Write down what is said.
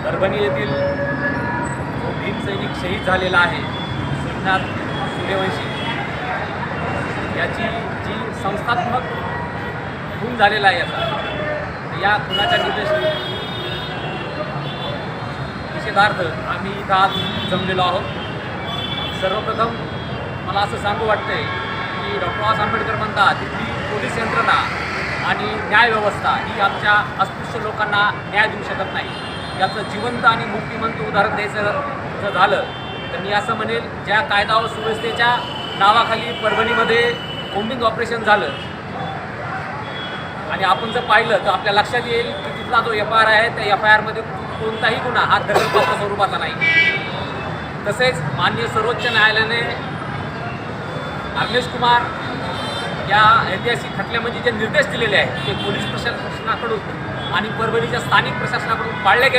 परभणी येथील जो भीम सैनिक शहीद झालेला आहे श्रीनाथ सूर्यवंशी याची जी संस्थात्मक खून झालेला आहे या खुनाच्या निषेधार्थ आम्ही इथं आज जमलेलो आहोत। सर्वप्रथम मला असं सांगू वाटतंय की डॉक्टर बाबासाहेब आंबेडकर म्हणतात की पोलीस यंत्रणा आणि न्यायव्यवस्था ही आमच्या अस्पृश्य लोकांना न्याय देऊ शकत नाही। याचं जिवंत आणि मूर्तिमंत उदाहरण द्यायचं जर झालं तर मी असं म्हणेल, ज्या कायदा व सुव्यवस्थेच्या नावाखाली परभणीमध्ये कोम्बिंग ऑपरेशन झालं आणि आपण जर पाहिलं तर आपल्या लक्षात येईल की तिथला जो FIR आहे त्या FIRमध्ये कोणताही गुन्हा हा दखलपात्र स्वरूपाचा नाही। तसेच माननीय सर्वोच्च न्यायालयाने अरविंद कुमार या ऐतिहासिक खटल्यामध्ये जे निर्देश दिलेले आहेत ते पोलीस प्रशासनाकडून आणि परभणीच्या स्थानिक प्रशासनाकडून पाळले गेले